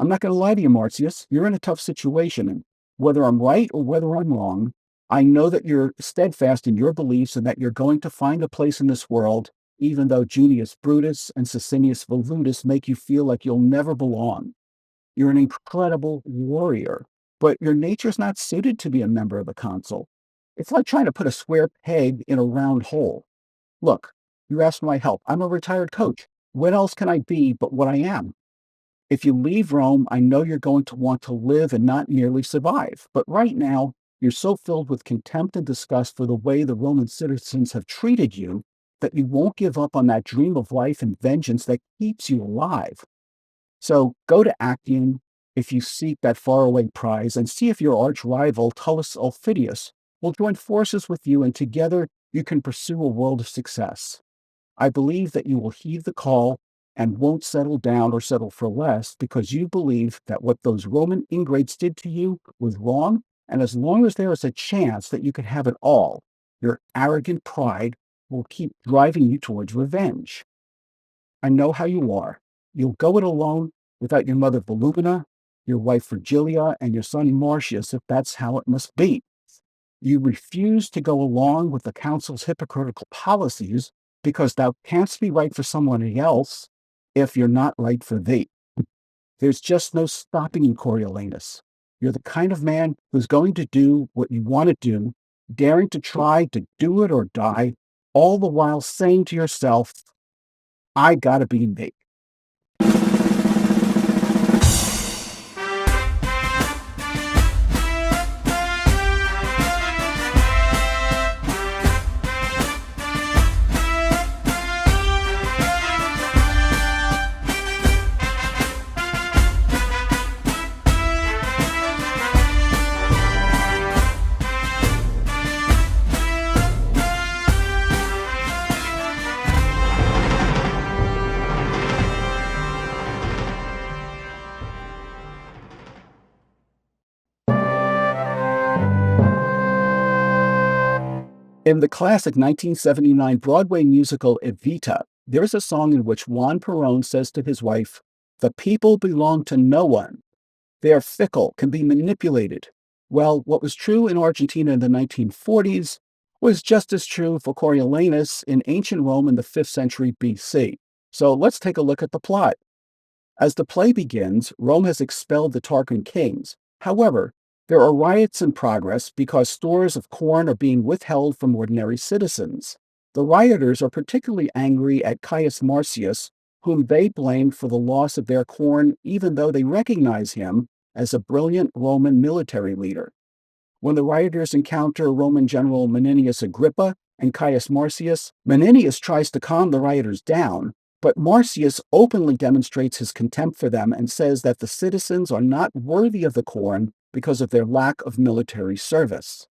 I'm not going to lie to you, Marcius. You're in a tough situation. And whether I'm right or whether I'm wrong, I know that you're steadfast in your beliefs and that you're going to find a place in this world, even though Junius Brutus and Sicinius Volutus make you feel like you'll never belong. You're an incredible warrior, but your nature's not suited to be a member of the council. It's like trying to put a square peg in a round hole. Look, you asked for my help. I'm a retired coach. What else can I be but what I am? If you leave Rome, I know you're going to want to live and not merely survive. But right now, you're so filled with contempt and disgust for the way the Roman citizens have treated you that you won't give up on that dream of life and vengeance that keeps you alive. So go to Actium if you seek that faraway prize and see if your arch rival, Tullus Aufidius, will join forces with you, and together you can pursue a world of success. I believe that you will heed the call and won't settle down or settle for less because you believe that what those Roman ingrates did to you was wrong, and as long as there is a chance that you can have it all, your arrogant pride will keep driving you towards revenge. I know how you are. You'll go it alone without your mother Volumina, your wife Virgilia, and your son Marcius if that's how it must be. You refuse to go along with the council's hypocritical policies because thou canst be right for someone else if you're not right for thee. There's just no stopping you, Coriolanus. You're the kind of man who's going to do what you want to do, daring to try to do it or die, all the while saying to yourself, I gotta be me. In the classic 1979 Broadway musical Evita, there is a song in which Juan Perón says to his wife, "The people belong to no one. They are fickle, can be manipulated." Well, what was true in Argentina in the 1940s was just as true for Coriolanus in ancient Rome in the 5th century BC. So let's take a look at the plot. As the play begins, Rome has expelled the Tarquin kings. However, there are riots in progress because stores of corn are being withheld from ordinary citizens. The rioters are particularly angry at Caius Marcius, whom they blame for the loss of their corn, even though they recognize him as a brilliant Roman military leader. When the rioters encounter Roman General Menenius Agrippa and Caius Marcius, Menenius tries to calm the rioters down, but Marcius openly demonstrates his contempt for them and says that the citizens are not worthy of the corn because of their lack of military service.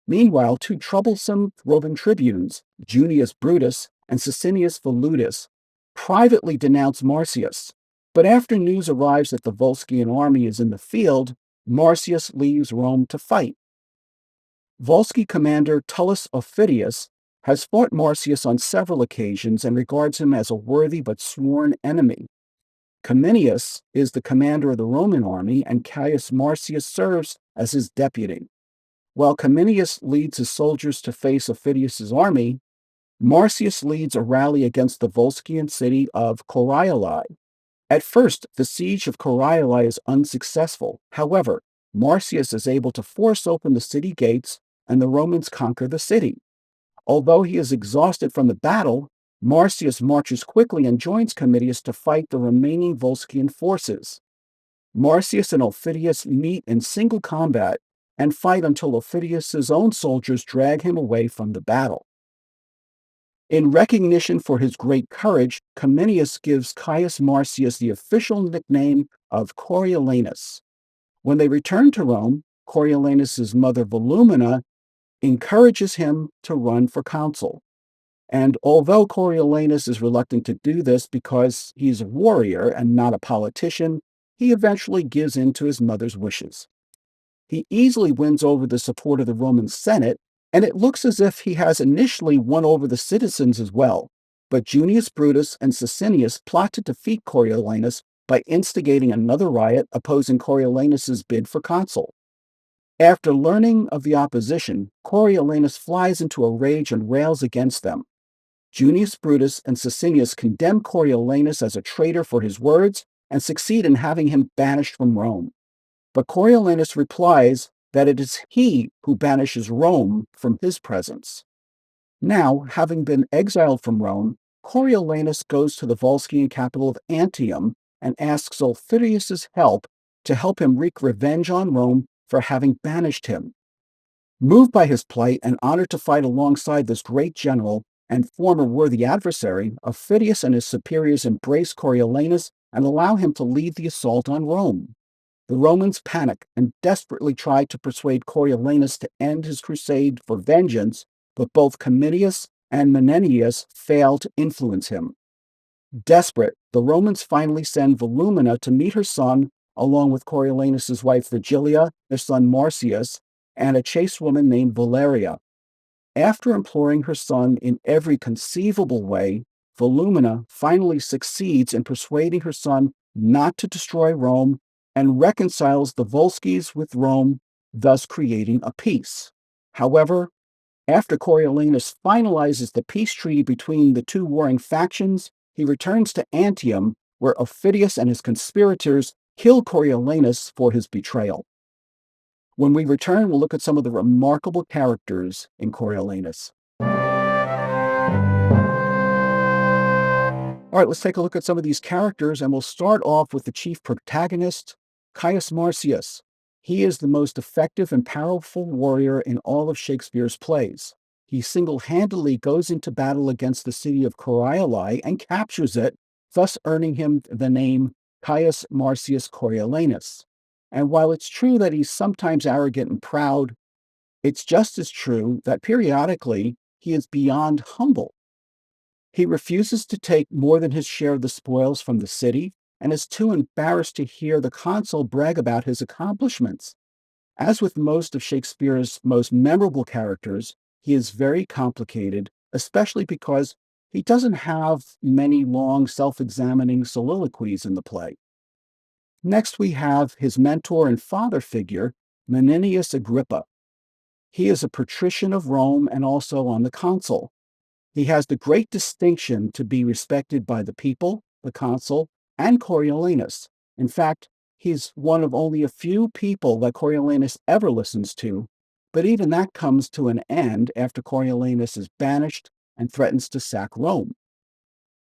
Meanwhile, two troublesome Roman tribunes, Junius Brutus and Sicinius Volutus, privately denounce Marcius. But after news arrives that the Volscian army is in the field, Marcius leaves Rome to fight. Volsci commander Tullus Aufidius has fought Marcius on several occasions and regards him as a worthy but sworn enemy. Cominius is the commander of the Roman army, and Caius Marcius serves as his deputy. While Cominius leads his soldiers to face Aufidius's army, Marcius leads a rally against the Volscian city of Corioli. At first, the siege of Corioli is unsuccessful. However, Marcius is able to force open the city gates, and the Romans conquer the city. Although he is exhausted from the battle, Marcius marches quickly and joins Cominius to fight the remaining Volscian forces. Marcius and Aufidius meet in single combat and fight until Aufidius's own soldiers drag him away from the battle. In recognition for his great courage, Cominius gives Caius Marcius the official nickname of Coriolanus. When they return to Rome, Coriolanus's mother Volumina encourages him to run for consul. And although Coriolanus is reluctant to do this because he's a warrior and not a politician, he eventually gives in to his mother's wishes. He easily wins over the support of the Roman Senate, and it looks as if he has initially won over the citizens as well. But Junius Brutus and Sicinius plot to defeat Coriolanus by instigating another riot opposing Coriolanus's bid for consul. After learning of the opposition, Coriolanus flies into a rage and rails against them. Junius Brutus and Sicinius condemn Coriolanus as a traitor for his words and succeed in having him banished from Rome. But Coriolanus replies that it is he who banishes Rome from his presence. Now, having been exiled from Rome, Coriolanus goes to the Volscian capital of Antium and asks Sulpicius's help to help him wreak revenge on Rome for having banished him. Moved by his plight and honored to fight alongside this great general and former worthy adversary, Aufidius and his superiors embrace Coriolanus and allow him to lead the assault on Rome. The Romans panic and desperately try to persuade Coriolanus to end his crusade for vengeance, but both Cominius and Menenius fail to influence him. Desperate, the Romans finally send Volumina to meet her son, along with Coriolanus' wife Virgilia, their son Marcius, and a chaste woman named Valeria. After imploring her son in every conceivable way, Volumina finally succeeds in persuading her son not to destroy Rome and reconciles the Volsces with Rome, thus creating a peace. However, after Coriolanus finalizes the peace treaty between the two warring factions, he returns to Antium, where Aufidius and his conspirators kill Coriolanus for his betrayal. When we return, we'll look at some of the remarkable characters in Coriolanus. All right, let's take a look at some of these characters, and we'll start off with the chief protagonist, Caius Marcius. He is the most effective and powerful warrior in all of Shakespeare's plays. He single-handedly goes into battle against the city of Corioli and captures it, thus earning him the name Caius Marcius Coriolanus. And while it's true that he's sometimes arrogant and proud, it's just as true that periodically he is beyond humble. He refuses to take more than his share of the spoils from the city and is too embarrassed to hear the consul brag about his accomplishments. As with most of Shakespeare's most memorable characters, he is very complicated, especially because he doesn't have many long self-examining soliloquies in the play. Next, we have his mentor and father figure, Menenius Agrippa. He is a patrician of Rome and also on the consul. He has the great distinction to be respected by the people, the consul, and Coriolanus. In fact, he's one of only a few people that Coriolanus ever listens to, but even that comes to an end after Coriolanus is banished and threatens to sack Rome.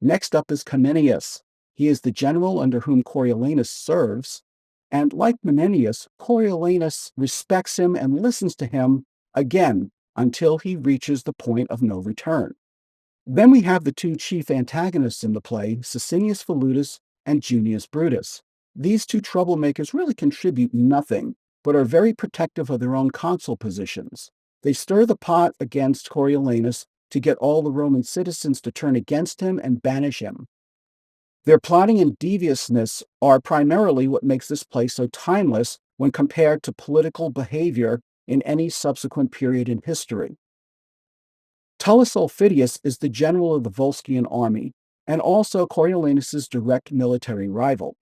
Next up is Cominius. He is the general under whom Coriolanus serves, and like Menenius, Coriolanus respects him and listens to him again until he reaches the point of no return. Then we have the two chief antagonists in the play, Sicinius Volutus and Junius Brutus. These two troublemakers really contribute nothing, but are very protective of their own consul positions. They stir the pot against Coriolanus to get all the Roman citizens to turn against him and banish him. Their plotting and deviousness are primarily what makes this play so timeless when compared to political behavior in any subsequent period in history. Tullus Aufidius is the general of the Volscian army, and also Coriolanus's direct military rival.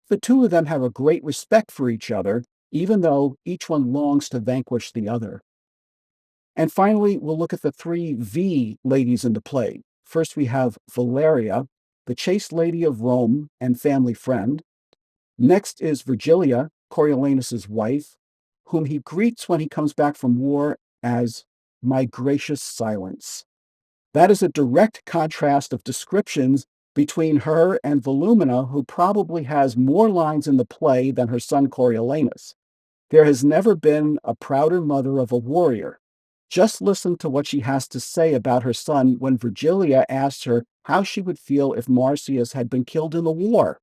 The two of them have a great respect for each other, even though each one longs to vanquish the other. And finally, we'll look at the three V ladies in the play. First, we have Valeria, the chaste lady of Rome and family friend. Next is Virgilia, Coriolanus's wife, whom he greets when he comes back from war as "my gracious silence." That is a direct contrast of descriptions between her and Volumina, who probably has more lines in the play than her son Coriolanus. There has never been a prouder mother of a warrior. Just listen to what she has to say about her son when Virgilia asks her how she would feel if Marcius had been killed in the war.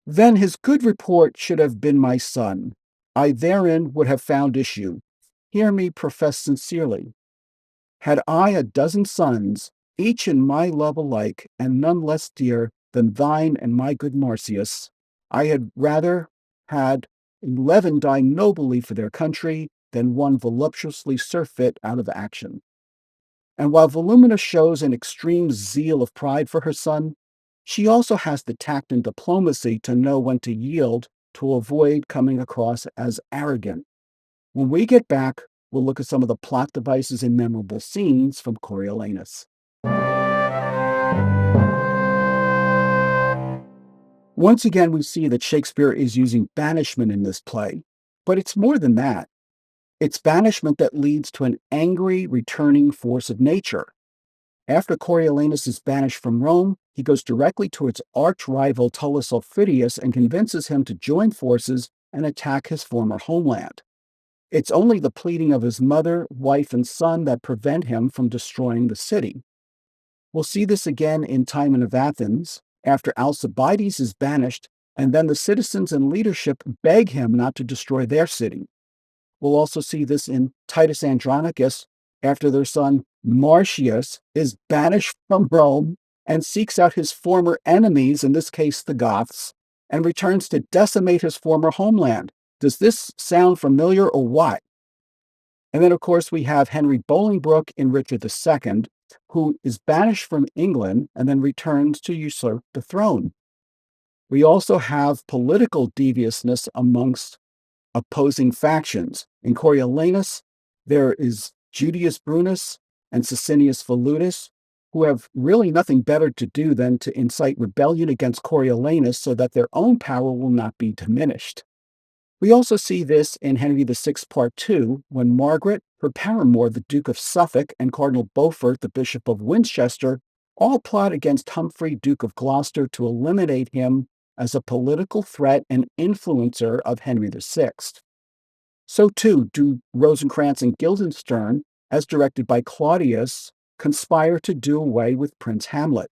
"Then his good report should have been my son. I therein would have found issue. Hear me profess sincerely. Had I a dozen sons, each in my love alike, and none less dear than thine and my good Marcius, I had rather had 11 die nobly for their country than one voluptuously surfeit out of action." And while Volumina shows an extreme zeal of pride for her son, She also has the tact and diplomacy to know when to yield to avoid coming across as arrogant. When we get back, we'll look at some of the plot devices and memorable scenes from Coriolanus. Once again, we see that Shakespeare is using banishment in this play, but it's more than that. It's banishment that leads to an angry, returning force of nature. After Coriolanus is banished from Rome, he goes directly to its arch-rival Tullus Aufidius and convinces him to join forces and attack his former homeland. It's only the pleading of his mother, wife, and son that prevent him from destroying the city. We'll see this again in Timon of Athens, after Alcibiades is banished, and then the citizens and leadership beg him not to destroy their city. We'll also see this in Titus Andronicus, after their son Marcius is banished from Rome and seeks out his former enemies, in this case the Goths, and returns to decimate his former homeland. Does this sound familiar or what? And then, of course, we have Henry Bolingbroke in Richard II, who is banished from England and then returns to usurp the throne. We also have political deviousness amongst opposing factions. In Coriolanus, there is Junius Brunus and Sicinius Volutus, who have really nothing better to do than to incite rebellion against Coriolanus so that their own power will not be diminished. We also see this in Henry VI, Part 2, when Margaret, her paramour, the Duke of Suffolk, and Cardinal Beaufort, the Bishop of Winchester, all plot against Humphrey, Duke of Gloucester, to eliminate him as a political threat and influencer of Henry VI. So too do Rosencrantz and Guildenstern, as directed by Claudius, conspire to do away with Prince Hamlet.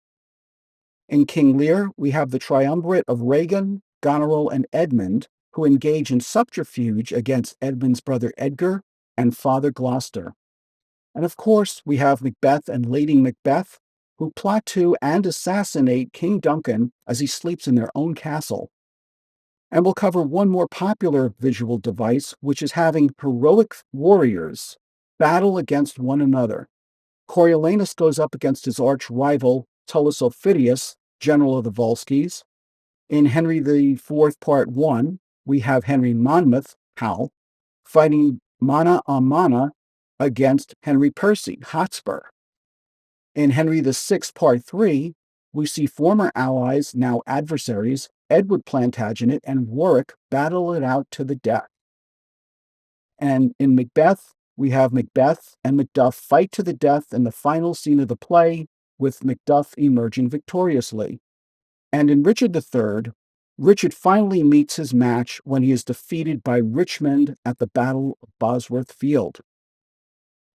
In King Lear, we have the triumvirate of Regan, Goneril, and Edmund, who engage in subterfuge against Edmund's brother Edgar and Father Gloucester. And of course, we have Macbeth and Lady Macbeth, who plot to and assassinate King Duncan as he sleeps in their own castle. And we'll cover one more popular visual device, which is having heroic warriors battle against one another. Coriolanus goes up against his arch-rival Tullus Aufidius, general of the Volsces. In Henry IV, Part 1, we have Henry Monmouth, Hal, fighting mana a mana against Henry Percy, Hotspur. In Henry VI, Part 3, we see former allies, now adversaries, Edward Plantagenet and Warwick, battle it out to the death. And in Macbeth, we have Macbeth and Macduff fight to the death in the final scene of the play, with Macduff emerging victoriously. And in Richard III, Richard finally meets his match when he is defeated by Richmond at the Battle of Bosworth Field.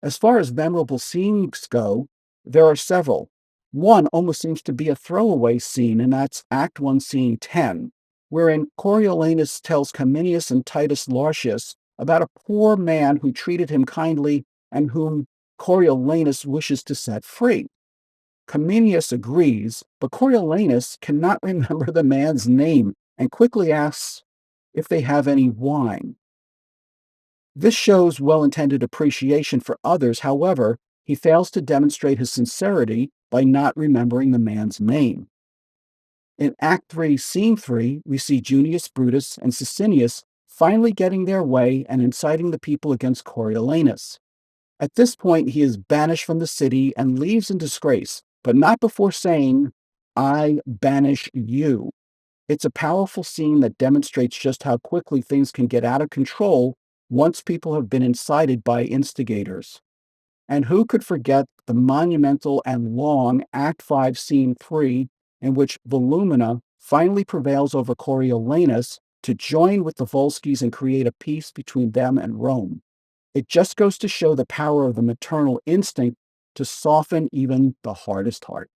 As far as memorable scenes go, there are several. One almost seems to be a throwaway scene, and that's Act 1, Scene 10, wherein Coriolanus tells Cominius and Titus Lartius about a poor man who treated him kindly and whom Coriolanus wishes to set free. Cominius agrees, but Coriolanus cannot remember the man's name and quickly asks if they have any wine. This shows well-intended appreciation for others. However, he fails to demonstrate his sincerity by not remembering the man's name. In Act 3, Scene 3, we see Junius Brutus and Sicinius finally getting their way and inciting the people against Coriolanus. At this point, he is banished from the city and leaves in disgrace, but not before saying, "I banish you." It's a powerful scene that demonstrates just how quickly things can get out of control once people have been incited by instigators. And who could forget the monumental and long Act 5, Scene 3, in which Volumnia finally prevails over Coriolanus to join with the Volsces and create a peace between them and Rome. It just goes to show the power of the maternal instinct to soften even the hardest heart.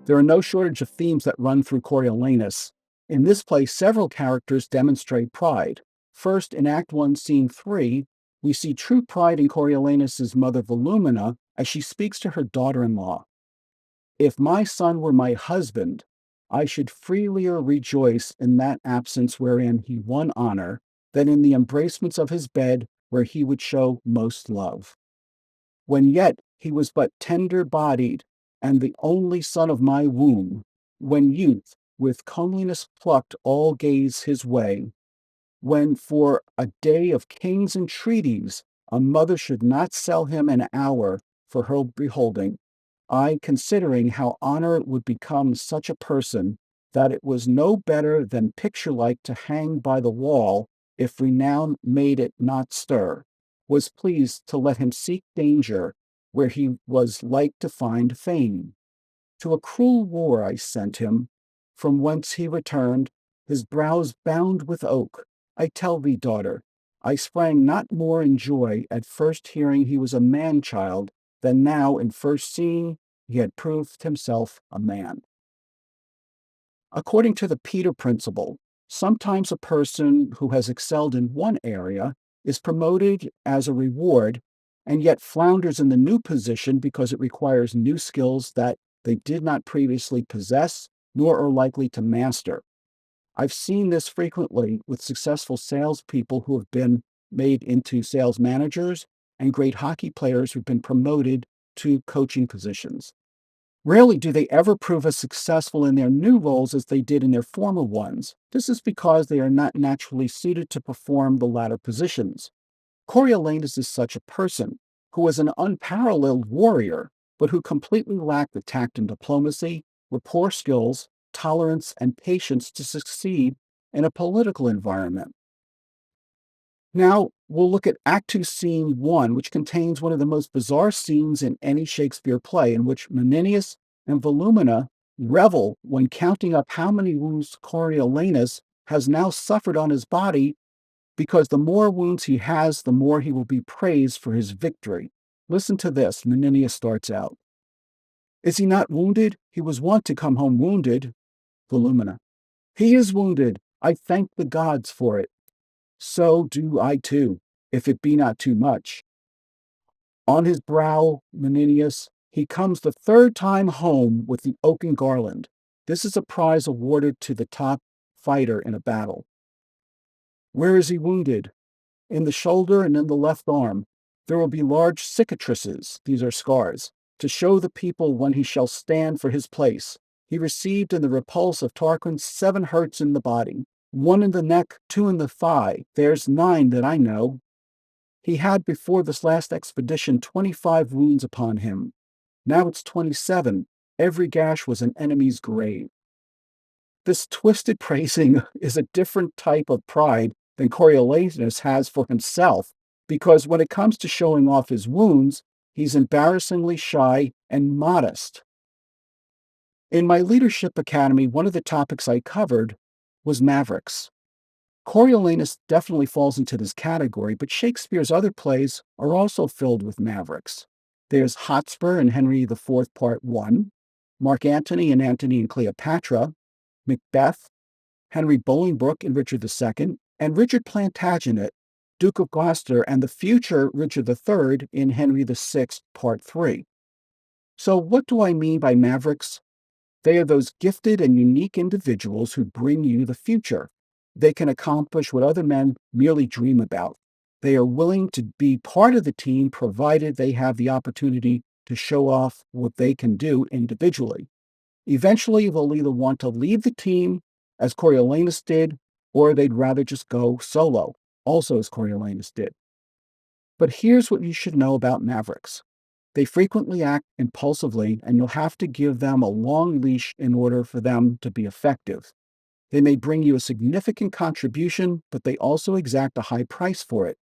There are no shortage of themes that run through Coriolanus. In this play, several characters demonstrate pride. First, in Act 1, Scene 3, we see true pride in Coriolanus' mother Volumnia as she speaks to her daughter-in-law. "If my son were my husband, I should freelier rejoice in that absence wherein he won honor, than in the embracements of his bed where he would show most love. When yet He was but tender-bodied, and the only son of my womb, when youth with comeliness plucked all gaze his way, when for a day of kings' entreaties a mother should not sell him an hour for her beholding, I, considering how honor would become such a person, that it was no better than picture-like to hang by the wall, if renown made it not stir, was pleased to let him seek danger where he was like to find fame. To a cruel war I sent him, from whence he returned, his brows bound with oak. I tell thee, daughter, I sprang not more in joy at first hearing he was a man-child, than now in first seeing he had proved himself a man. According to the Peter principle, sometimes a person who has excelled in one area is promoted as a reward and yet flounders in the new position because it requires new skills that they did not previously possess nor are likely to master. I've seen this frequently with successful salespeople who have been made into sales managers and great hockey players who've been promoted to coaching positions. Rarely do they ever prove as successful in their new roles as they did in their former ones. This is because they are not naturally suited to perform the latter positions. Coriolanus is such a person, who was an unparalleled warrior, but who completely lacked the tact and diplomacy, rapport skills, tolerance, and patience to succeed in a political environment. Now, we'll look at Act 2, Scene 1, which contains one of the most bizarre scenes in any Shakespeare play, in which Menenius and Volumnia revel when counting up how many wounds Coriolanus has now suffered on his body, because the more wounds he has, the more he will be praised for his victory. Listen to this. Menenius starts out. Is he not wounded? He was wont to come home wounded. Volumnia. He is wounded. I thank the gods for it. So do I too, if it be not too much. On his brow, Menenius, he comes the third time home with the oaken garland. This is a prize awarded to the top fighter in a battle. Where is he wounded? In the shoulder and in the left arm. There will be large cicatrices, these are scars, to show the people when he shall stand for his place. He received in the repulse of Tarquin 7 hurts in the body, 1 in the neck, 2 in the thigh. There's 9 that I know. He had before this last expedition 25 wounds upon him. Now it's 27. Every gash was an enemy's grave. This twisted praising is a different type of pride than Coriolanus has for himself, because when it comes to showing off his wounds, he's embarrassingly shy and modest. In my Leadership Academy, one of the topics I covered was mavericks. Coriolanus definitely falls into this category, but Shakespeare's other plays are also filled with mavericks. There's Hotspur in Henry IV, Part 1, Mark Antony in Antony and Cleopatra, Macbeth, Henry Bolingbroke in Richard II, and Richard Plantagenet, Duke of Gloucester, and the future Richard III in Henry VI, Part 3. So what do I mean by mavericks? They are those gifted and unique individuals who bring you the future. They can accomplish what other men merely dream about. They are willing to be part of the team provided they have the opportunity to show off what they can do individually. Eventually, they'll either want to leave the team, as Coriolanus did, or they'd rather just go solo, also as Coriolanus did. But here's what you should know about mavericks. They frequently act impulsively, and you'll have to give them a long leash in order for them to be effective. They may bring you a significant contribution, but they also exact a high price for it.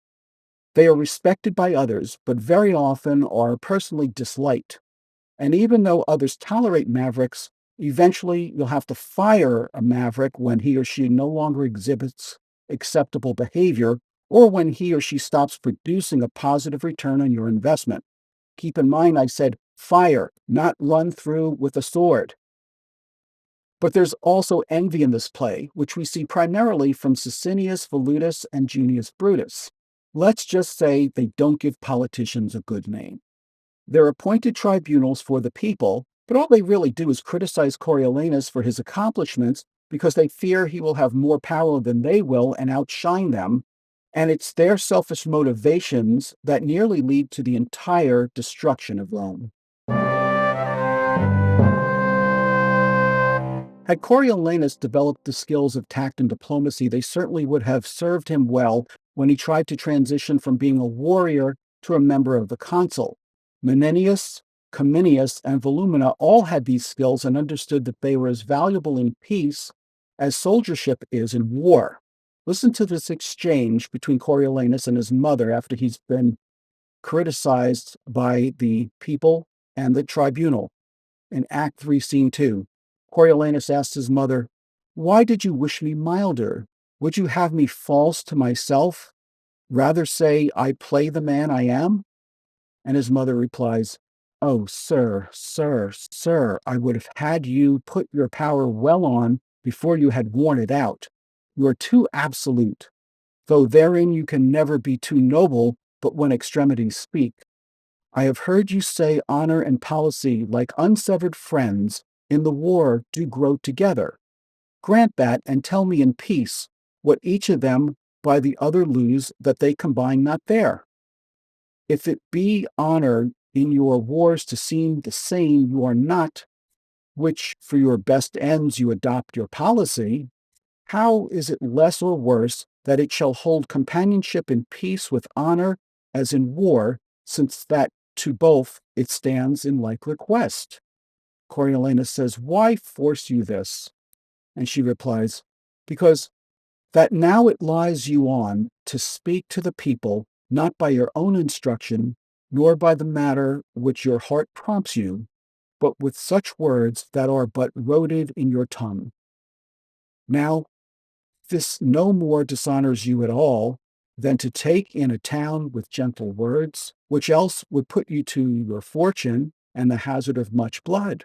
They are respected by others, but very often are personally disliked. And even though others tolerate mavericks, eventually you'll have to fire a maverick when he or she no longer exhibits acceptable behavior, or when he or she stops producing a positive return on your investment. Keep in mind, I said fire, not run through with a sword. But there's also envy in this play, which we see primarily from Sicinius, Volutus, and Junius Brutus. Let's just say they don't give politicians a good name. They're appointed tribunals for the people, but all they really do is criticize Coriolanus for his accomplishments because they fear he will have more power than they will and outshine them, and it's their selfish motivations that nearly lead to the entire destruction of Rome. Had Coriolanus developed the skills of tact and diplomacy, they certainly would have served him well when he tried to transition from being a warrior to a member of the consul. Menenius, Cominius, and Volumina all had these skills and understood that they were as valuable in peace as soldiership is in war. Listen to this exchange between Coriolanus and his mother after he's been criticized by the people and the tribunal. In Act 3, Scene 2, Coriolanus asks his mother, "Why did you wish me milder? Would you have me false to myself? Rather say I play the man I am?" And his mother replies, "Oh, sir, sir, sir, I would have had you put your power well on before you had worn it out. You are too absolute, though therein you can never be too noble, but when extremities speak. I have heard you say honor and policy, like unsevered friends, in the war do grow together. Grant that, and tell me in peace what each of them by the other lose that they combine not there. If it be honor in your wars to seem the same you are not, which for your best ends you adopt your policy, how is it less or worse that it shall hold companionship in peace with honor as in war, since that to both it stands in like request?" Coriolanus says, "Why force you this?" And she replies, "Because that now it lies you on to speak to the people, not by your own instruction, nor by the matter which your heart prompts you, but with such words that are but roded in your tongue. Now, this no more dishonors you at all than to take in a town with gentle words, which else would put you to your fortune and the hazard of much blood.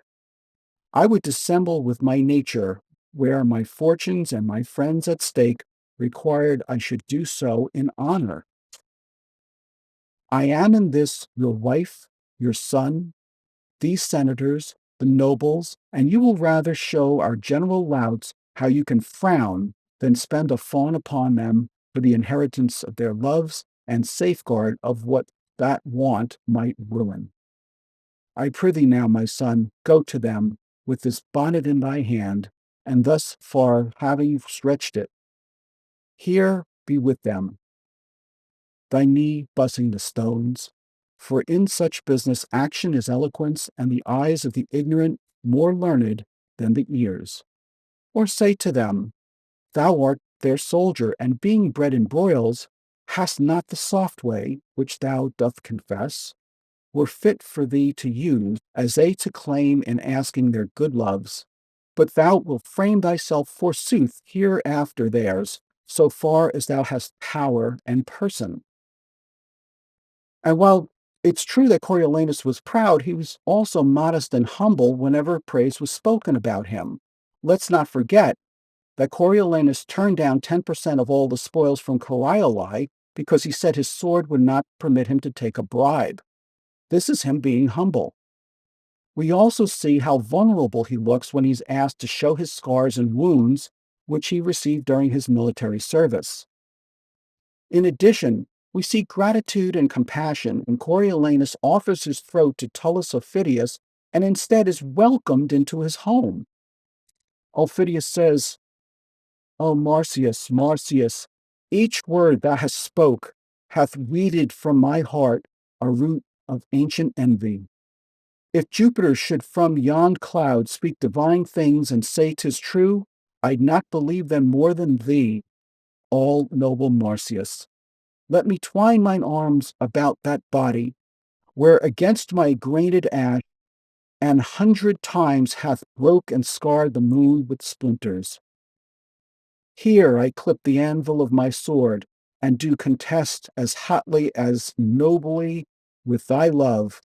I would dissemble with my nature, where my fortunes and my friends at stake required I should do so in honor. I am in this your wife, your son, these senators, the nobles, and you will rather show our general louts how you can frown than spend a fawn upon them for the inheritance of their loves and safeguard of what that want might ruin. I prithee now, my son, go to them with this bonnet in thy hand, and thus far having stretched it, here be with them, thy knee bussing the stones. For in such business action is eloquence, and the eyes of the ignorant more learned than the ears. Or say to them, thou art their soldier, and being bred in broils, hast not the soft way, which thou doth confess, were fit for thee to use, as they to claim in asking their good loves. But thou wilt frame thyself forsooth hereafter theirs, so far as thou hast power and person. And while it's true that Coriolanus was proud, he was also modest and humble whenever praise was spoken about him. Let's not forget that Coriolanus turned down 10% of all the spoils from Corioli because he said his sword would not permit him to take a bribe. This is him being humble. We also see how vulnerable he looks when he's asked to show his scars and wounds, which he received during his military service. In addition, we see gratitude and compassion when Coriolanus offers his throat to Tullus Aufidius and instead is welcomed into his home. Aufidius says, "O Marcius, Marcius, each word thou hast spoke hath weeded from my heart a root of ancient envy. If Jupiter should from yond cloud speak divine things and say 'tis true, I'd not believe them more than thee, all noble Marcius. Let me twine mine arms about that body, where against my grained ash an 100 times hath broke and scarred the moon with splinters. Here I clip the anvil of my sword, and do contest as hotly as nobly with thy love,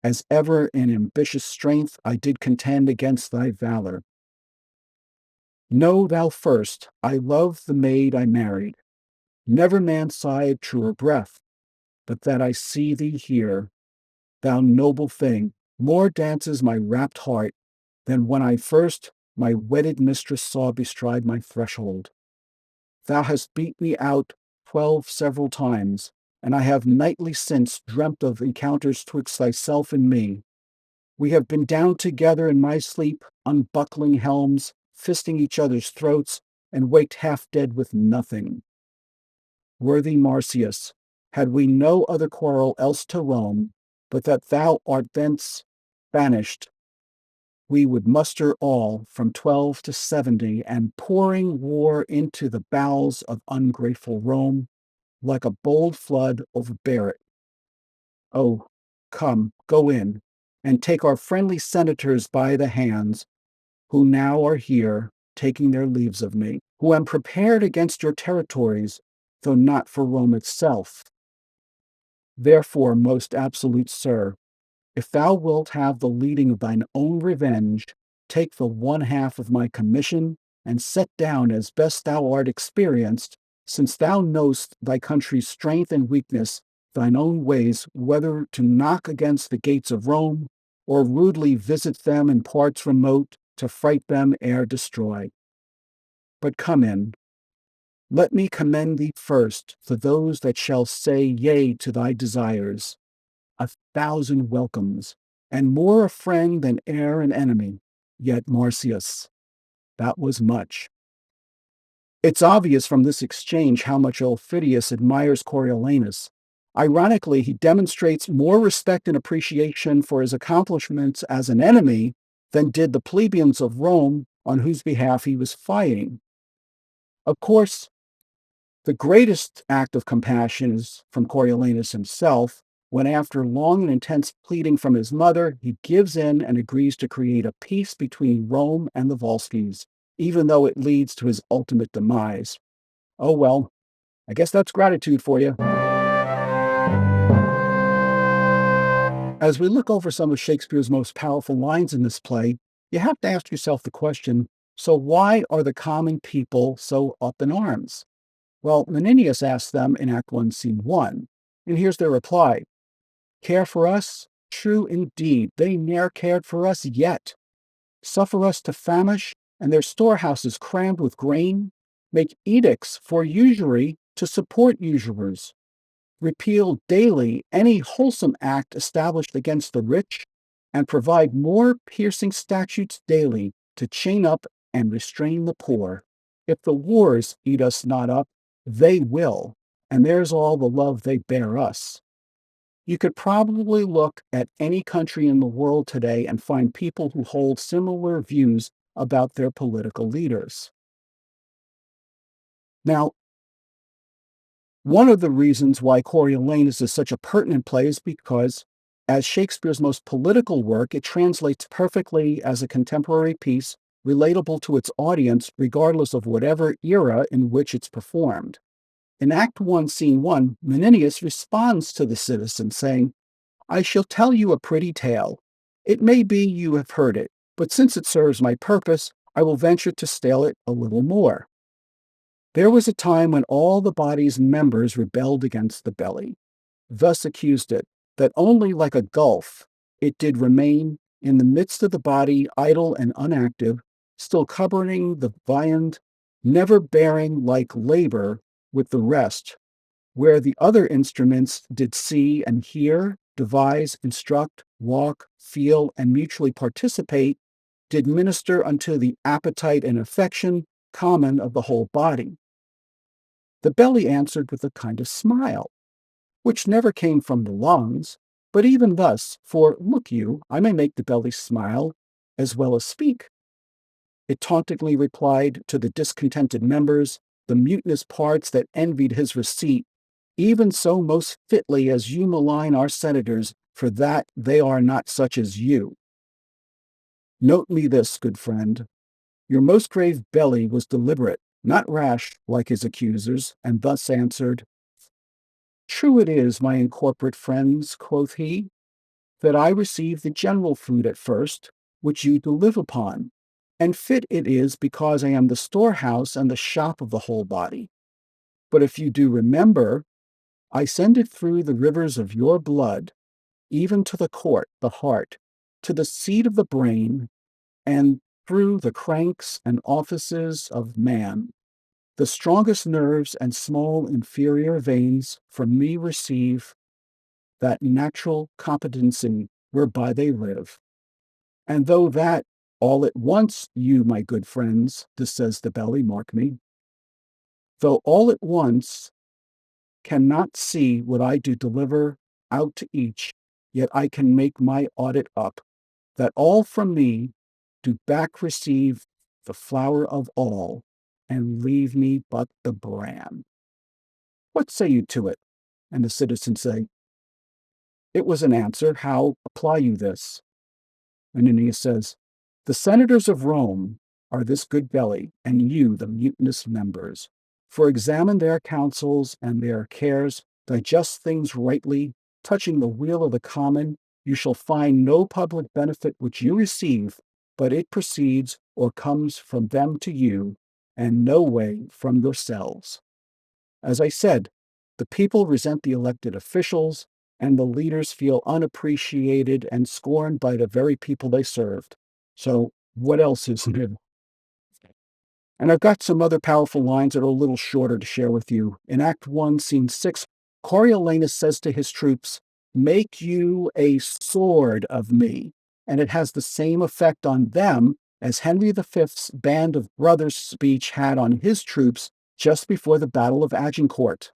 as ever in ambitious strength I did contend against thy valor. Know thou first, I love the maid I married. Never man sighed truer breath, but that I see thee here, thou noble thing, more dances my rapt heart than when I first my wedded mistress saw bestride my threshold. Thou hast beat me out 12 several times, and I have nightly since dreamt of encounters twixt thyself and me. We have been down together in my sleep, unbuckling helms, fisting each other's throats, and waked half dead with nothing. Worthy Marcius, had we no other quarrel else to Rome, but that thou art thence banished, we would muster all from 12 to 70, and pouring war into the bowels of ungrateful Rome, like a bold flood overbear it. Oh, come, go in, and take our friendly senators by the hands, who now are here, taking their leaves of me, who am prepared against your territories, though not for Rome itself. Therefore, most absolute sir, if thou wilt have the leading of thine own revenge, take the one half of my commission, and set down as best thou art experienced, since thou know'st thy country's strength and weakness, thine own ways, whether to knock against the gates of Rome, or rudely visit them in parts remote, to fright them ere destroy. But come in. Let me commend thee first to those that shall say yea to thy desires. 1,000 welcomes, and more a friend than e'er an enemy. Yet, Marcius, that was much. It's obvious from this exchange how much Elphidius admires Coriolanus. Ironically, he demonstrates more respect and appreciation for his accomplishments as an enemy than did the plebeians of Rome on whose behalf he was fighting. Of course, the greatest act of compassion is from Coriolanus himself, when after long and intense pleading from his mother, he gives in and agrees to create a peace between Rome and the Volsces, even though it leads to his ultimate demise. Oh well, I guess that's gratitude for you. As we look over some of Shakespeare's most powerful lines in this play, you have to ask yourself the question, so why are the common people so up in arms? Well, Menenius asked them in Act 1, Scene 1, and here's their reply. Care for us? True indeed, they ne'er cared for us yet. Suffer us to famish, and their storehouses crammed with grain? Make edicts for usury to support usurers? Repeal daily any wholesome act established against the rich? And provide more piercing statutes daily to chain up and restrain the poor? If the wars eat us not up, they will, and there's all the love they bear us. You could probably look at any country in the world today and find people who hold similar views about their political leaders. Now, one of the reasons why Coriolanus is such a pertinent play is because, as Shakespeare's most political work, it translates perfectly as a contemporary piece, relatable to its audience regardless of whatever era in which it's performed. In Act 1, Scene 1, Menenius responds to the citizen, saying, I shall tell you a pretty tale. It may be you have heard it, but since it serves my purpose, I will venture to stale it a little more. There was a time when all the body's members rebelled against the belly. Thus accused it, that only like a gulf it did remain in the midst of the body, idle and unactive, still covering the viand, never bearing like labor with the rest, where the other instruments did see and hear, devise, instruct, walk, feel, and mutually participate, did minister unto the appetite and affection common of the whole body. The belly answered with a kind of smile, which never came from the lungs, but even thus, for look you, I may make the belly smile as well as speak. It tauntingly replied to the discontented members, the mutinous parts that envied his receipt, even so most fitly as you malign our senators, for that they are not such as you. Note me this, good friend. Your most grave belly was deliberate, not rash like his accusers, and thus answered, True it is, my incorporate friends, quoth he, that I receive the general food at first, which you do live upon, and fit it is because I am the storehouse and the shop of the whole body. But if you do remember, I send it through the rivers of your blood, even to the court, the heart, to the seat of the brain, and through the cranks and offices of man, The strongest nerves and small inferior veins from me receive that natural competency whereby they live. And though that all at once, you, my good friends, this says the belly, mark me, though all at once cannot see what I do deliver out to each, yet I can make my audit up, that all from me do back receive the flower of all, and leave me but the bran. What say you to it? And the citizens say, it was an answer. How apply you this? And Aeneas says, the senators of Rome are this good belly, and you the mutinous members. For examine their counsels and their cares, digest things rightly, touching the weal of the common, you shall find no public benefit which you receive, but it proceeds or comes from them to you, and no way from yourselves. As I said, the people resent the elected officials, and the leaders feel unappreciated and scorned by the very people they served. So what else is new? And I've got some other powerful lines that are a little shorter to share with you. In Act 1, Scene 6, Coriolanus says to his troops, make you a sword of me. And it has the same effect on them as Henry V's Band of Brothers speech had on his troops just before the Battle of Agincourt.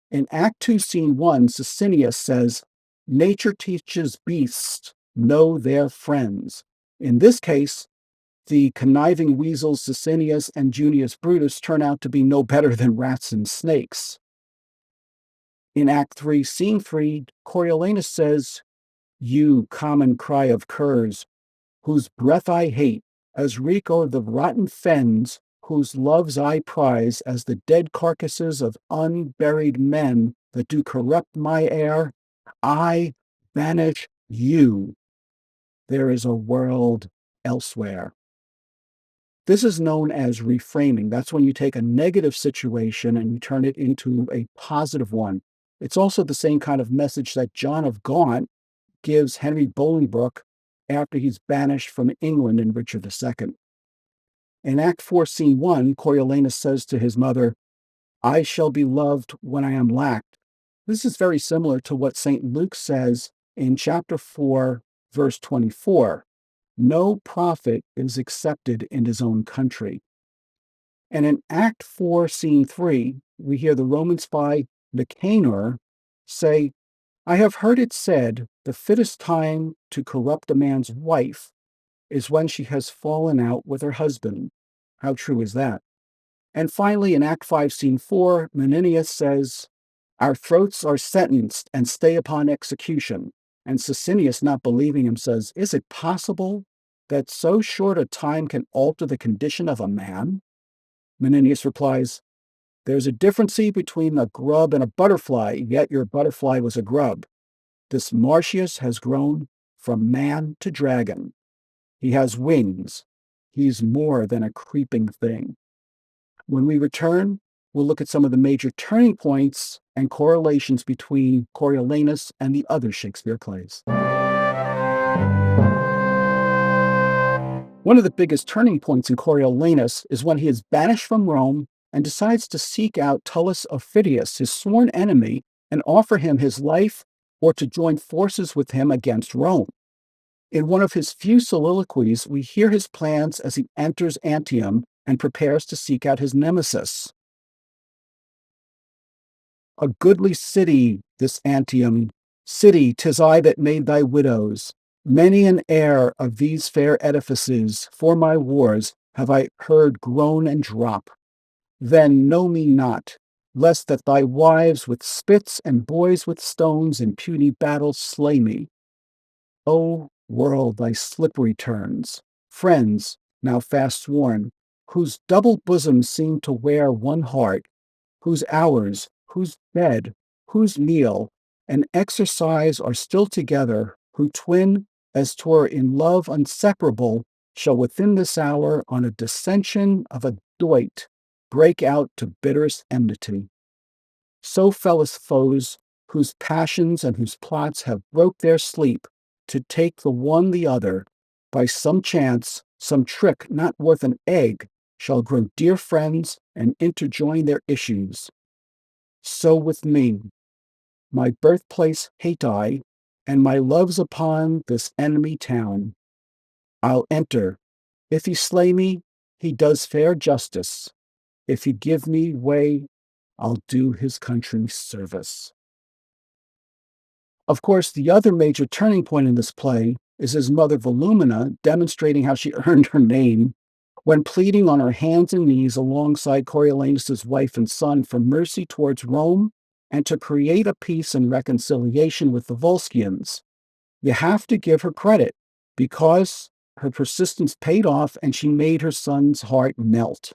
In Act 2, Scene 1, Sicinius says, nature teaches beasts know their friends. In this case, the conniving weasels Sicinius and Junius Brutus turn out to be no better than rats and snakes. In Act 3, Scene 3, Coriolanus says, you common cry of curs, whose breath I hate, as reek o'er the rotten fens, whose loves I prize as the dead carcasses of unburied men that do corrupt my air, I banish you. There is a world elsewhere. This is known as reframing. That's when you take a negative situation and you turn it into a positive one. It's also the same kind of message that John of Gaunt gives Henry Bolingbroke after he's banished from England in Richard II. In Act 4, Scene 1, Coriolanus says to his mother, I shall be loved when I am lacked. This is very similar to what St. Luke says in chapter 4, verse 24. No prophet is accepted in his own country. And in Act 4, Scene 3, we hear the Roman spy Nicanor say, I have heard it said the fittest time to corrupt a man's wife is when she has fallen out with her husband. How true is that? And finally, in Act 5, Scene 4, Menenius says, our throats are sentenced and stay upon execution. And Sicinius, not believing him, says, is it possible that so short a time can alter the condition of a man? Menenius replies, there's a difference between a grub and a butterfly, yet your butterfly was a grub. This Marcius has grown from man to dragon. He has wings. He's more than a creeping thing. When we return, we'll look at some of the major turning points and correlations between Coriolanus and the other Shakespeare plays. One of the biggest turning points in Coriolanus is when he is banished from Rome and decides to seek out Tullus Aufidius, his sworn enemy, and offer him his life or to join forces with him against Rome. In one of his few soliloquies, we hear his plans as he enters Antium and prepares to seek out his nemesis. A goodly city, this Antium, city, 'tis I that made thy widows. Many an heir of these fair edifices, for my wars, have I heard groan and drop. Then know me not, lest that thy wives with spits and boys with stones in puny battle slay me. O world, thy slippery turns, friends, now fast sworn, whose double bosoms seem to wear one heart, whose hours, whose bed, whose meal, and exercise are still together, who twin, as 'twere in love unseparable, shall within this hour on a dissension of a doit break out to bitterest enmity. So fellest foes, whose passions and whose plots have broke their sleep, to take the one the other, by some chance, some trick not worth an egg, shall grow dear friends and interjoin their issues. So with me, my birthplace hate I, and my love's upon this enemy town. I'll enter. If he slay me, he does fair justice. If he give me way, I'll do his country service. Of course, the other major turning point in this play is his mother Volumina demonstrating how she earned her name when pleading on her hands and knees alongside Coriolanus's wife and son for mercy towards Rome and to create a peace and reconciliation with the Volscians. You have to give her credit because her persistence paid off and she made her son's heart melt.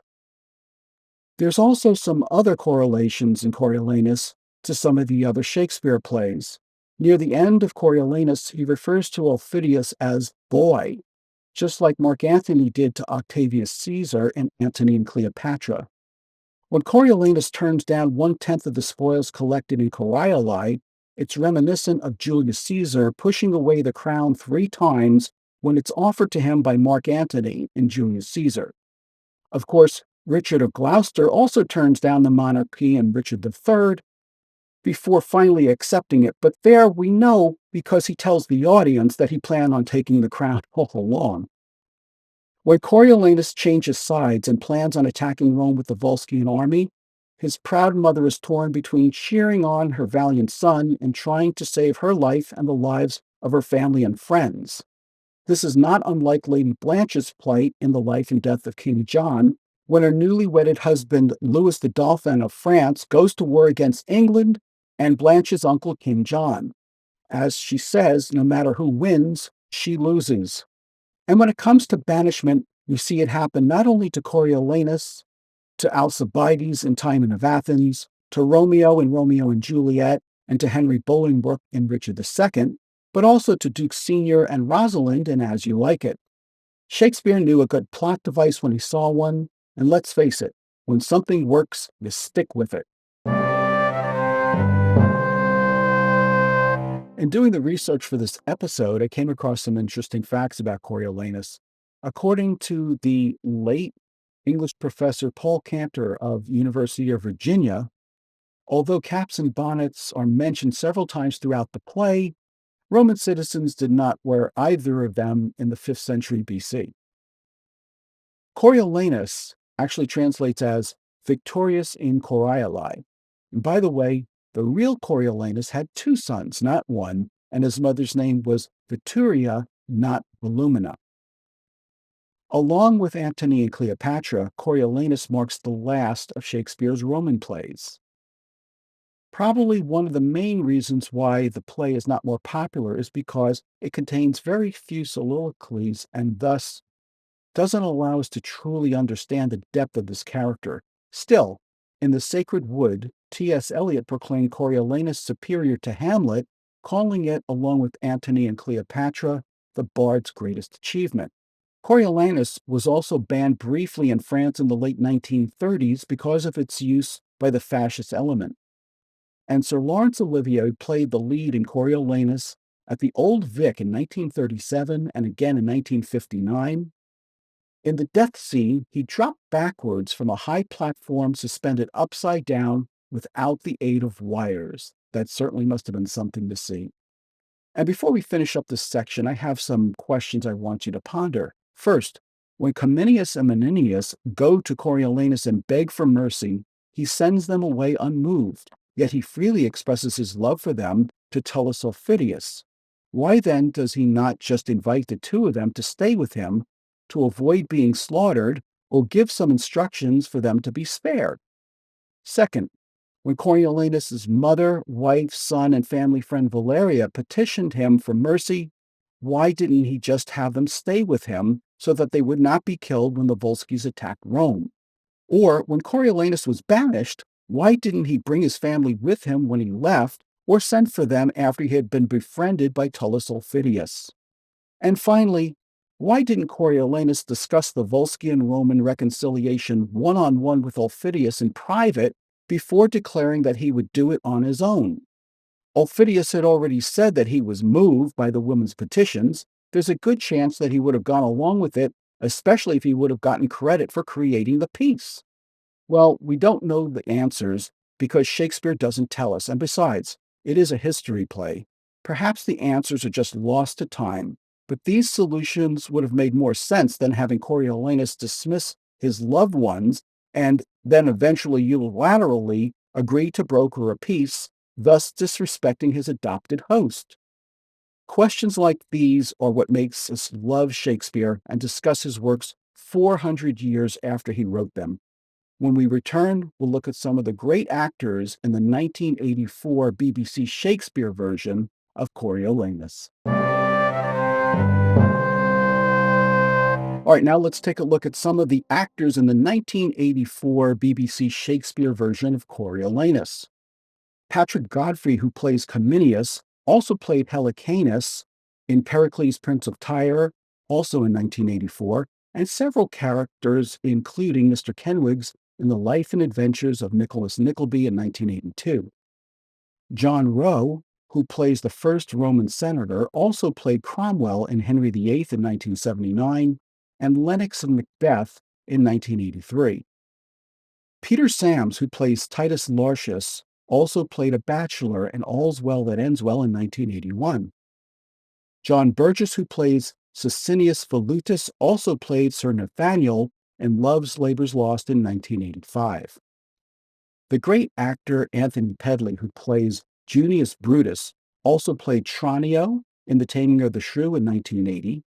There's also some other correlations in Coriolanus to some of the other Shakespeare plays. Near the end of Coriolanus, he refers to Aufidius as boy, just like Mark Antony did to Octavius Caesar in Antony and Cleopatra. When Coriolanus turns down 1/10 of the spoils collected in Corioli, it's reminiscent of Julius Caesar pushing away the crown 3 times when it's offered to him by Mark Antony in Julius Caesar. Of course, Richard of Gloucester also turns down the monarchy in Richard III before finally accepting it, but there we know because he tells the audience that he planned on taking the crown all along. When Coriolanus changes sides and plans on attacking Rome with the Volscian army, his proud mother is torn between cheering on her valiant son and trying to save her life and the lives of her family and friends. This is not unlike Lady Blanche's plight in The Life and Death of King John, when her newly wedded husband, Louis the Dauphin of France, goes to war against England and Blanche's uncle, King John. As she says, no matter who wins, she loses. And when it comes to banishment, you see it happen not only to Coriolanus, to Alcibiades in Timon of Athens, to Romeo in Romeo and Juliet, and to Henry Bolingbroke in Richard II, but also to Duke Senior and Rosalind in As You Like It. Shakespeare knew a good plot device when he saw one, and let's face it, when something works, you stick with it. In doing the research for this episode, I came across some interesting facts about Coriolanus. According to the late English professor Paul Cantor of University of Virginia, although caps and bonnets are mentioned several times throughout the play, Roman citizens did not wear either of them in the 5th century BC. Coriolanus actually translates as victorious in Corioli. And by the way, the real Coriolanus had 2 sons, not one, and his mother's name was Veturia, not Volumina. Along with Antony and Cleopatra, Coriolanus marks the last of Shakespeare's Roman plays. Probably one of the main reasons why the play is not more popular is because it contains very few soliloquies and thus doesn't allow us to truly understand the depth of this character. Still, in The Sacred Wood, T.S. Eliot proclaimed Coriolanus superior to Hamlet, calling it, along with Antony and Cleopatra, the bard's greatest achievement. Coriolanus was also banned briefly in France in the late 1930s because of its use by the fascist element. And Sir Laurence Olivier played the lead in Coriolanus at the Old Vic in 1937 and again in 1959. In the death scene, he dropped backwards from a high platform suspended upside down without the aid of wires. That certainly must have been something to see. And before we finish up this section, I have some questions I want you to ponder. First, when Cominius and Menenius go to Coriolanus and beg for mercy, he sends them away unmoved, yet he freely expresses his love for them to Tullus Aufidius. Why then does he not just invite the 2 of them to stay with him to avoid being slaughtered or give some instructions for them to be spared? Second, when Coriolanus' mother, wife, son, and family friend Valeria petitioned him for mercy, why didn't he just have them stay with him so that they would not be killed when the Volscians attacked Rome? Or when Coriolanus was banished, why didn't he bring his family with him when he left or send for them after he had been befriended by Tullus Aufidius? And finally, why didn't Coriolanus discuss the Volscian-Roman reconciliation one-on-one with Aufidius in private before declaring that he would do it on his own? Aufidius had already said that he was moved by the women's petitions. There's a good chance that he would have gone along with it especially if he would have gotten credit for creating the piece? Well, we don't know the answers because Shakespeare doesn't tell us, and besides, it is a history play. Perhaps the answers are just lost to time, but these solutions would have made more sense than having Coriolanus dismiss his loved ones and then eventually unilaterally agree to broker a peace, thus disrespecting his adopted host. Questions like these are what makes us love Shakespeare and discuss his works 400 years after he wrote them. When we return, we'll look at some of the great actors in the 1984 BBC Shakespeare version of Coriolanus. All right, now let's take a look at some of the actors in the 1984 BBC Shakespeare version of Coriolanus. Patrick Godfrey, who plays Cominius, also played Helicanus in Pericles, Prince of Tyre, also in 1984, and several characters, including Mr. Kenwigs in The Life and Adventures of Nicholas Nickleby in 1982. John Rowe, who plays the first Roman senator, also played Cromwell in Henry VIII in 1979 and Lennox in Macbeth in 1983. Peter Sams, who plays Titus Lartius, also played a bachelor in All's Well That Ends Well in 1981. John Burgess, who plays Sicinius Volutus, also played Sir Nathaniel in Love's Labour's Lost in 1985. The great actor Anthony Pedley, who plays Junius Brutus, also played Tranio in The Taming of the Shrew in 1980.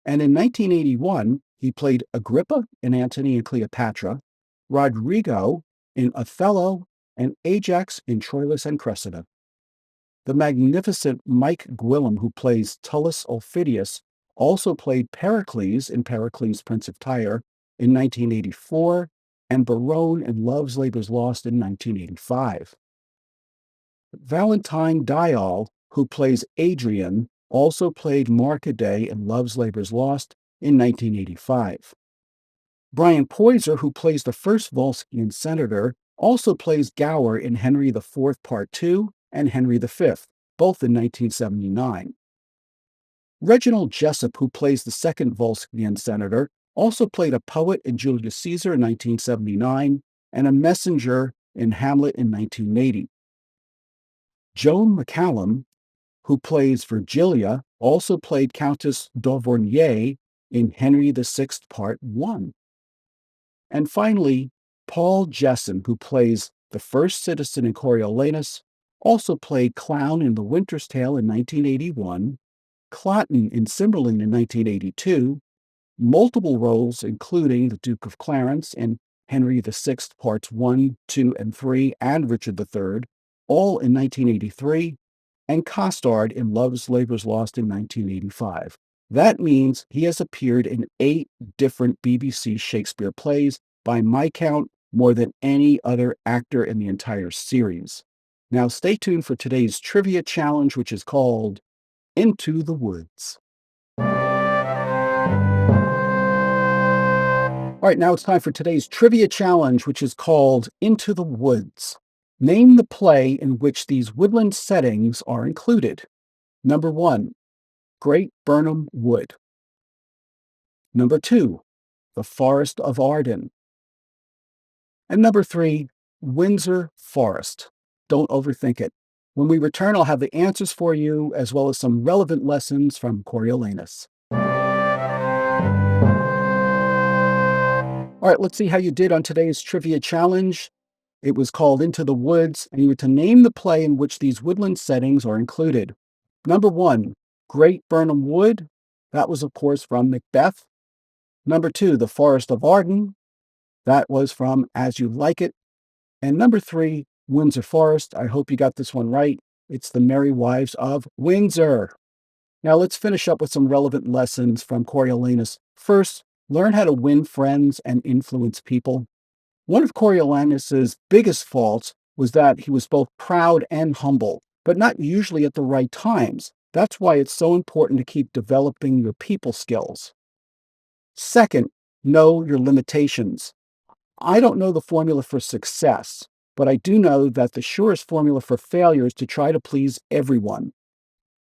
And in 1981, he played Agrippa in Antony and Cleopatra, Rodrigo in Othello, and Ajax in Troilus and Cressida. The magnificent Mike Gwilym, who plays Tullus Aufidius, also played Pericles in Pericles, Prince of Tyre in 1984, and Barone in Love's Labour's Lost in 1985. Valentine Dial, who plays Adrian, also played Marcaday in Love's Labour's Lost in 1985. Brian Poyser, who plays the first Volscian senator, also plays Gower in Henry IV Part II and Henry V, both in 1979. Reginald Jessup, who plays the second Volscian senator, also played a poet in Julius Caesar in 1979 and a messenger in Hamlet in 1980. Joan McCallum, who plays Virgilia, also played Countess d'Auvergne in Henry VI Part I. And finally, Paul Jesson, who plays the first citizen in Coriolanus, also played Clown in The Winter's Tale in 1981, Cloten in Cymbeline in 1982, multiple roles including the Duke of Clarence in Henry VI Parts I, II, and III, and Richard III, all in 1983, and Costard in Love's Labour's Lost in 1985. That means he has appeared in 8 different BBC Shakespeare plays, by my count, more than any other actor in the entire series. Now stay tuned for today's trivia challenge, which is called Into the Woods. All right, now it's time for today's trivia challenge, which is called Into the Woods. Name the play in which these woodland settings are included. Number 1, Great Burnham Wood. Number 2, The Forest of Arden. And number 3, Windsor Forest. Don't overthink it. When we return, I'll have the answers for you, as well as some relevant lessons from Coriolanus. All right, let's see how you did on today's trivia challenge. It was called Into the Woods, and you were to name the play in which these woodland settings are included. Number 1, Great Burnham Wood. That was, of course, from Macbeth. Number 2, The Forest of Arden. That was from As You Like It. And number 3, Windsor Forest. I hope you got this one right. It's The Merry Wives of Windsor. Now let's finish up with some relevant lessons from Coriolanus. First, learn how to win friends and influence people. One of Coriolanus's biggest faults was that he was both proud and humble, but not usually at the right times. That's why it's so important to keep developing your people skills. Second, know your limitations. I don't know the formula for success, but I do know that the surest formula for failure is to try to please everyone.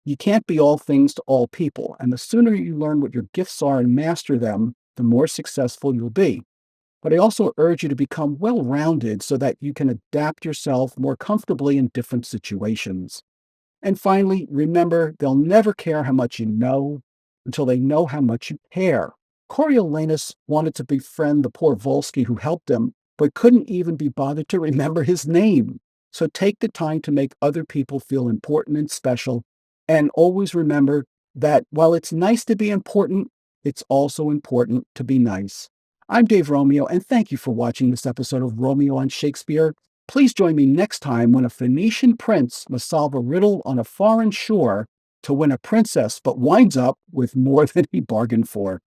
You can't be all things to all people, and the sooner you learn what your gifts are and master them, the more successful you'll be. But I also urge you to become well rounded so that you can adapt yourself more comfortably in different situations. And finally, remember they'll never care how much you know until they know how much you care. Coriolanus wanted to befriend the poor Volsky who helped him, but couldn't even be bothered to remember his name. So take the time to make other people feel important and special. And always remember that while it's nice to be important, it's also important to be nice. I'm Dave Romeo, and thank you for watching this episode of Romeo on Shakespeare. Please join me next time when a Phoenician prince must solve a riddle on a foreign shore to win a princess, but winds up with more than he bargained for.